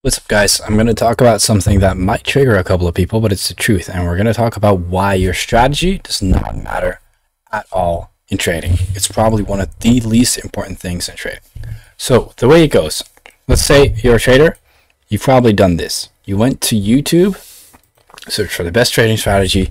What's up, guys? I'm going to talk about something that might trigger a couple of people, but it's the truth. And we're going to talk about why your strategy does not matter at all in trading. It's probably one of the least important things in trading. So the way it goes, let's say you're a trader. You've probably done this. You went to YouTube, searched for the best trading strategy.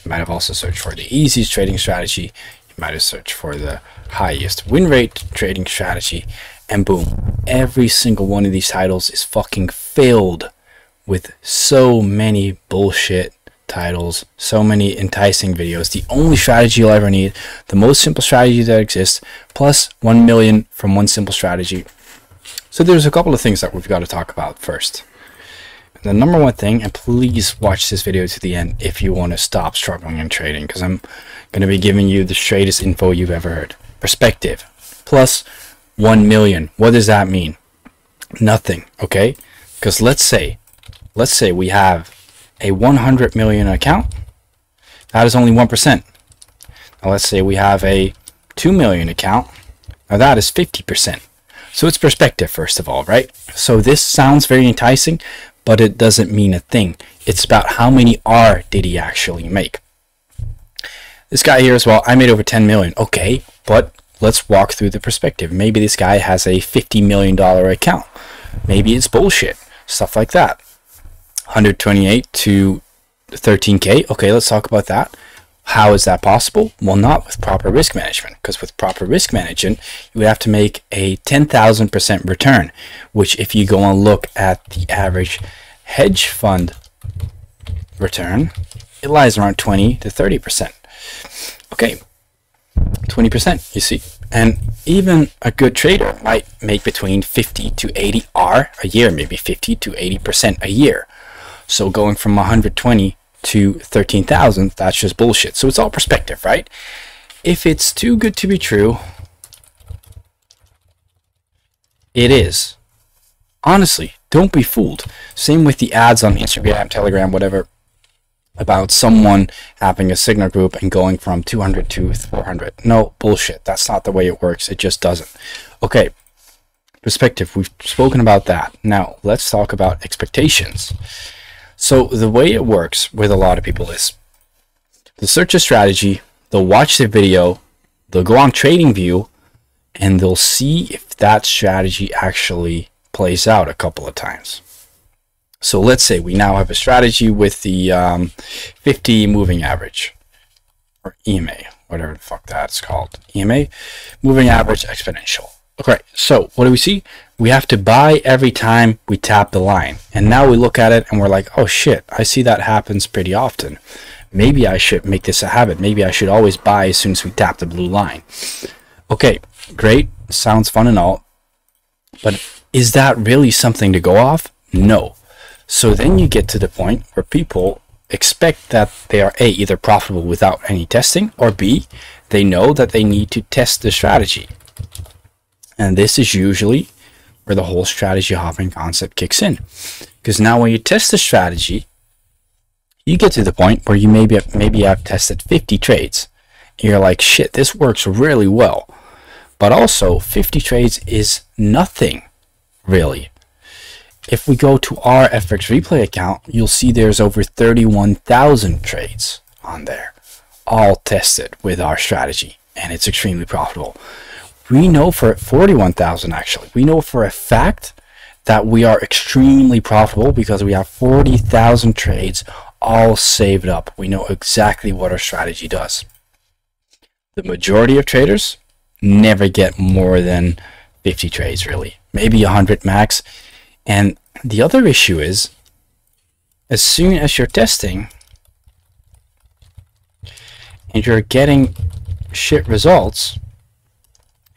You might have also searched for the easiest trading strategy. You might have searched for the highest win rate trading strategy. And boom, every single one of these titles is fucking filled with so many bullshit titles, so many enticing videos. The only strategy you'll ever need, the most simple strategy that exists, plus 1 million from one simple strategy. So there's a couple of things that we've got to talk about first. The number one thing, and please watch this video to the end if you want to stop struggling in trading, because I'm going to be giving you the straightest info you've ever heard. Perspective, plus 1 million. What does that mean? Nothing, okay? Because let's say we have a 100 million account. That is only 1%. Now let's say we have a 2 million account. Now that is 50%. So it's perspective, first of all, right? So this sounds very enticing, but it doesn't mean a thing. It's about how many R did he actually make. This guy here as well, I made over 10 million. Okay, but let's walk through the perspective. Maybe this guy has a $50 million account. Maybe it's bullshit. Stuff like that. 128 to 13K. Okay, let's talk about that. How is that possible? Well, not with proper risk management. Because with proper risk management, you would have to make a 10,000% return. Which, if you go and look at the average hedge fund return, it lies around 20 to 30%. Okay. 20%, you see, and even a good trader might make between 50 to 80 R a year, maybe 50 to 80% a year. So going from 120 to 13,000, that's just bullshit. So it's all perspective, right? If it's too good to be true, it is. Honestly, don't be fooled. Same with the ads on Instagram, Telegram, whatever, about someone having a signal group and going from 200 to 400. No, bullshit. That's not the way it works. It just doesn't. Okay, perspective. We've spoken about that. Now, let's talk about expectations. So the way it works with a lot of people is they'll search a strategy, they'll watch the video, they'll go on TradingView, and they'll see if that strategy actually plays out a couple of times. So let's say we now have a strategy with the 50 moving average, or EMA, whatever the fuck that's called. EMA, moving average exponential. Okay, so what do we see? We have to buy every time we tap the line. And now we look at it and we're like, oh shit, I see that happens pretty often. Maybe I should make this a habit. Maybe I should always buy as soon as we tap the blue line. Okay, great. Sounds fun and all. But is that really something to go off? No. So then you get to the point where people expect that they are A, either profitable without any testing, or B, they know that they need to test the strategy. And this is usually where the whole strategy hopping concept kicks in. Because now when you test the strategy, you get to the point where you maybe have tested 50 trades. And you're like, shit, this works really well. But also, 50 trades is nothing, really. If we go to our FX replay account, you'll see there's over 31,000 trades on there, all tested with our strategy, and it's extremely profitable. We know for 41,000 actually. We know for a fact that we are extremely profitable because we have 40,000 trades all saved up. We know exactly what our strategy does. The majority of traders never get more than 50 trades really, maybe 100 max. And the other issue is, as soon as you're testing and you're getting shit results,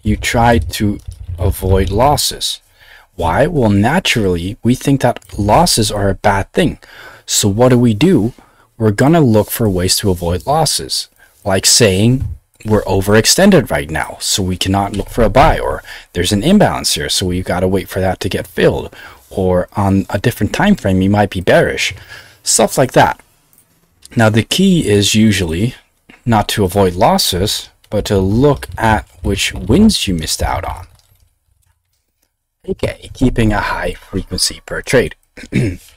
you try to avoid losses. Why? Well, naturally, we think that losses are a bad thing. So what do? We're gonna look for ways to avoid losses. Like saying, we're overextended right now, so we cannot look for a buy, or there's an imbalance here, so we've got to wait for that to get filled, or on a different time frame you might be bearish, stuff like that. Now the key is usually not to avoid losses, but to look at which wins you missed out on. aka keeping a high frequency per trade.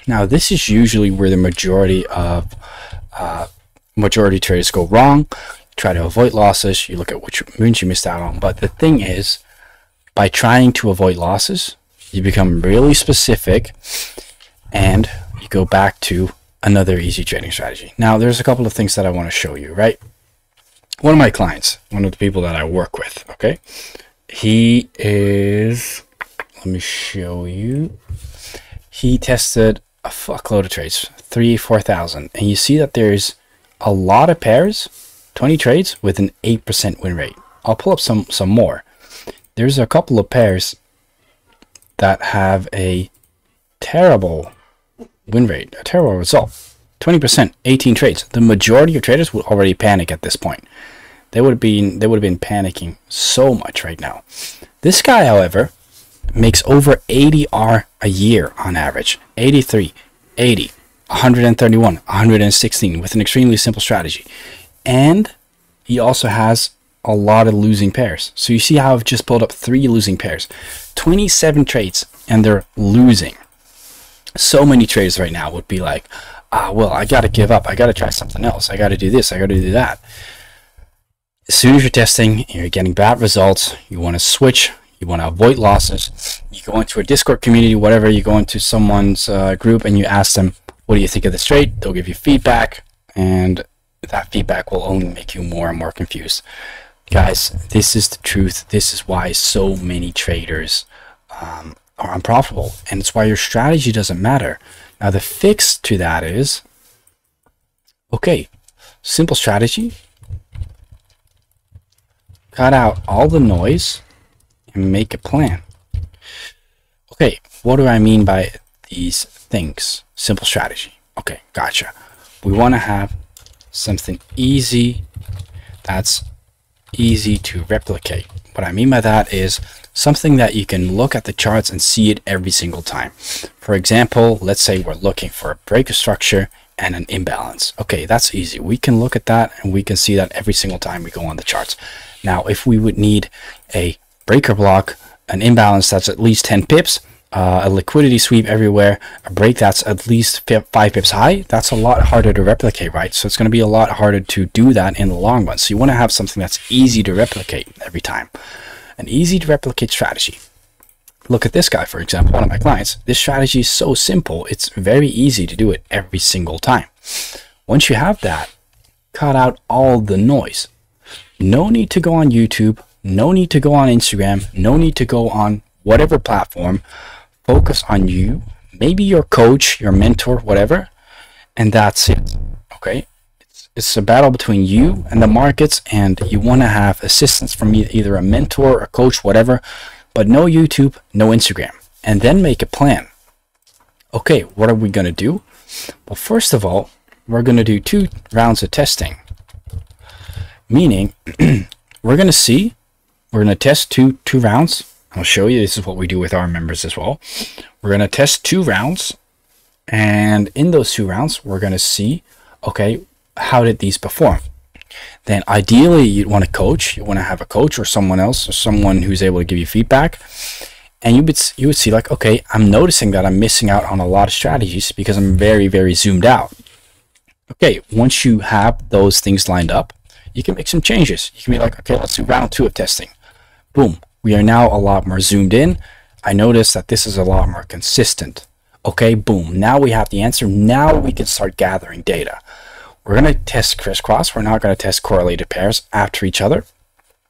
Now, this is usually where the majority traders go wrong. Try to avoid losses. You look at which moons you missed out on. But the thing is, by trying to avoid losses, you become really specific and you go back to another easy trading strategy. Now, there's a couple of things that I want to show you, right? One of my clients, one of the people that I work with, okay? He is, let me show you. He tested a fuckload of trades, 4,000. And you see that there's a lot of pairs, 20 trades with an 8% win rate. I'll pull up some more. There's a couple of pairs that have a terrible win rate, a terrible result. 20%, 18 trades. The majority of traders would already panic at this point. They would have been panicking so much right now. This guy, however, makes over 80 R a year on average. 83, 80, 131, 116 with an extremely simple strategy. And he also has a lot of losing pairs. So you see how I've just pulled up 3 losing pairs. 27 trades and they're losing. So many traders right now would be like, well, I got to give up. I got to try something else. I got to do this. I got to do that. As soon as you're testing, you're getting bad results. You want to switch. You want to avoid losses. You go into a Discord community, whatever. You go into someone's group and you ask them, what do you think of this trade? They'll give you feedback. And that feedback will only make you more and more confused. Guys, this is the truth. This is why so many traders are unprofitable. And it's why your strategy doesn't matter. Now, the fix to that is, okay, simple strategy. Cut out all the noise and make a plan. Okay, what do I mean by these things? Simple strategy. Okay, gotcha. We want to have something easy that's easy to replicate. What I mean by that is something that you can look at the charts and see it every single time. For example, let's say we're looking for a breaker structure and an imbalance. Okay, that's easy. We can look at that and we can see that every single time we go on the charts. Now, if we would need a breaker block, an imbalance that's at least 10 pips, a liquidity sweep everywhere, a break that's at least 5 pips high, that's a lot harder to replicate, right? So it's going to be a lot harder to do that in the long run. So you want to have something that's easy to replicate every time. An easy to replicate strategy. Look at this guy, for example, one of my clients. This strategy is so simple. It's very easy to do it every single time. Once you have that, cut out all the noise. No need to go on YouTube. No need to go on Instagram. No need to go on whatever platform. Focus on you, maybe your coach, your mentor, whatever, and that's it. Okay, it's a battle between you and the markets, and you want to have assistance from either a mentor, a coach, whatever, but no YouTube, no Instagram. And then make a plan. Okay, what are we going to do? Well, first of all, we're going to do 2 rounds of testing, meaning we're going to test two rounds. I'll show you. This is what we do with our members as well. We're going to test 2 rounds. And in those 2 rounds, we're going to see, okay, how did these perform? Then ideally, you'd want a coach. You want to have a coach or someone else, or someone who's able to give you feedback. And you would see like, okay, I'm noticing that I'm missing out on a lot of strategies because I'm very, very zoomed out. Okay, once you have those things lined up, you can make some changes. You can be like, okay, let's do round 2 of testing. Boom. We are now a lot more zoomed in. I notice that this is a lot more consistent. Okay, boom. Now we have the answer. Now we can start gathering data. We're going to test crisscross. We're not going to test correlated pairs after each other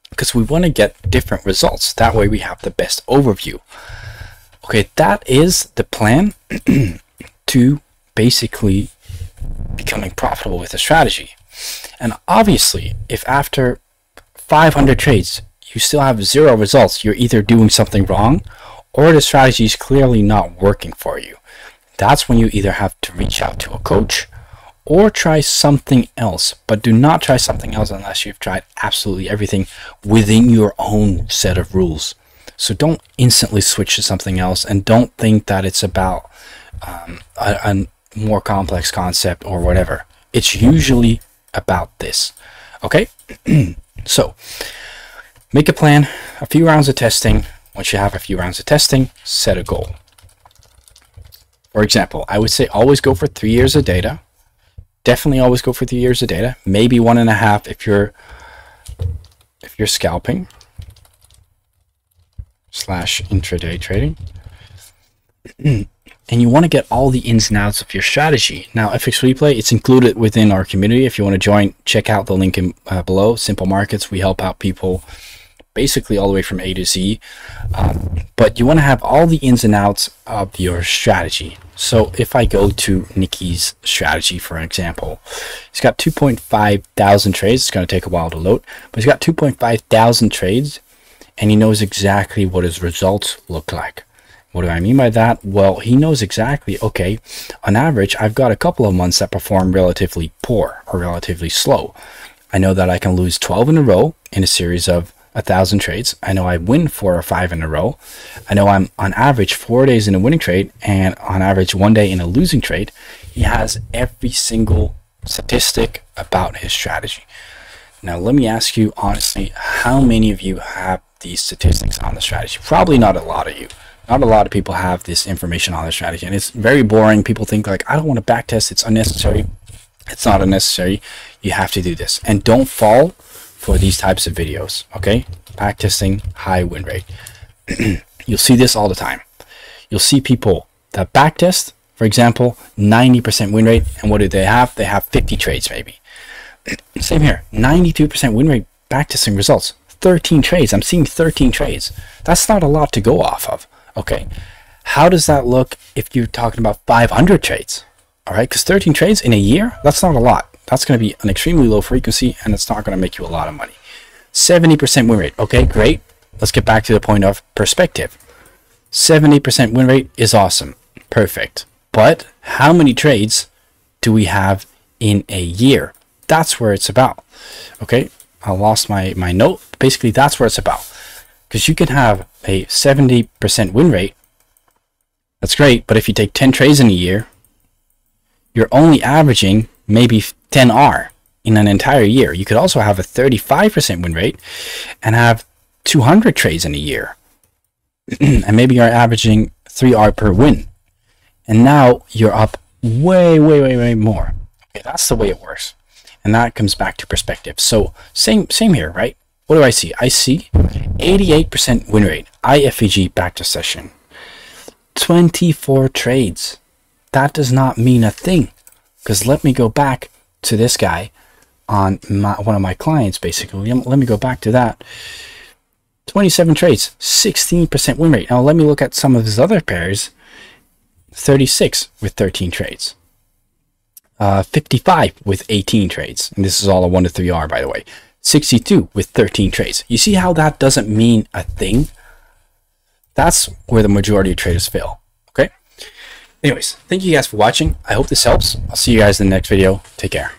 because we want to get different results. That way we have the best overview. Okay, that is the plan to basically becoming profitable with a strategy. And obviously, if after 500 trades, you still have 0 results, you're either doing something wrong or the strategy is clearly not working for you. That's when you either have to reach out to a coach or try something else. But do not try something else unless you've tried absolutely everything within your own set of rules. So don't instantly switch to something else, and don't think that it's about a more complex concept or whatever. It's usually about this. Okay? So make a plan, a few rounds of testing, once you have a few rounds of testing, set a goal. For example, I would say always go for 3 years of data. Definitely always go for 3 years of data. Maybe 1.5 if you're scalping / intraday trading. And you want to get all the ins and outs of your strategy. Now, FX Replay, it's included within our community. If you want to join, check out the link below. Simple Markets, we help out people basically all the way from A to Z. But you want to have all the ins and outs of your strategy. So if I go to Nikki's strategy, for example, he's got 2.5 thousand trades. It's going to take a while to load, but he's got 2.5 thousand trades, and he knows exactly what his results look like. What do I mean by that? Well, he knows exactly, okay, on average, I've got a couple of months that perform relatively poor or relatively slow. I know that I can lose 12 in a row in a series of 1,000 trades. I know I win 4 or 5 in a row. I know I'm on average 4 days in a winning trade and on average 1 day in a losing trade. He has every single statistic about his strategy. Now, let me ask you honestly, how many of you have these statistics on the strategy? Probably not a lot of you. Not a lot of people have this information on their strategy, and it's very boring. People think like, I don't want to backtest, it's unnecessary. It's not unnecessary. You have to do this, and don't fall for these types of videos. Okay, backtesting, high win rate. You'll see this all the time. You'll see people that backtest, for example, 90% win rate, and what do they have? They have 50 trades maybe. Same here, 92% win rate backtesting results. 13 trades. I'm seeing 13 trades. That's not a lot to go off of. Okay, how does that look if you're talking about 500 trades? All right, because 13 trades in a year, that's not a lot. That's going to be an extremely low frequency, and it's not going to make you a lot of money. 70% win rate. Okay, great. Let's get back to the point of perspective. 70% win rate is awesome. Perfect. But how many trades do we have in a year? That's where it's about. Okay, I lost my note. Basically, that's where it's about. Because you can have a 70% win rate. That's great. But if you take 10 trades in a year, you're only averaging maybe 10 R in an entire year. You could also have a 35% win rate and have 200 trades in a year. And maybe you're averaging 3 R per win. And now you're up way, way, way, way more. Okay, that's the way it works. And that comes back to perspective. So same here, right? What do I see? I see 88% win rate, IFEG back to session, 24 trades. That does not mean a thing, because let me go back to this guy on one of my clients, basically. Let me go back to that. 27 trades, 16% win rate. Now let me look at some of his other pairs. 36 with 13 trades. 55 with 18 trades. And this is all a 1 to 3 R, by the way. 62 with 13 trades. You see how that doesn't mean a thing? That's where the majority of traders fail. Okay? Anyways, thank you guys for watching. I hope this helps. I'll see you guys in the next video. Take care.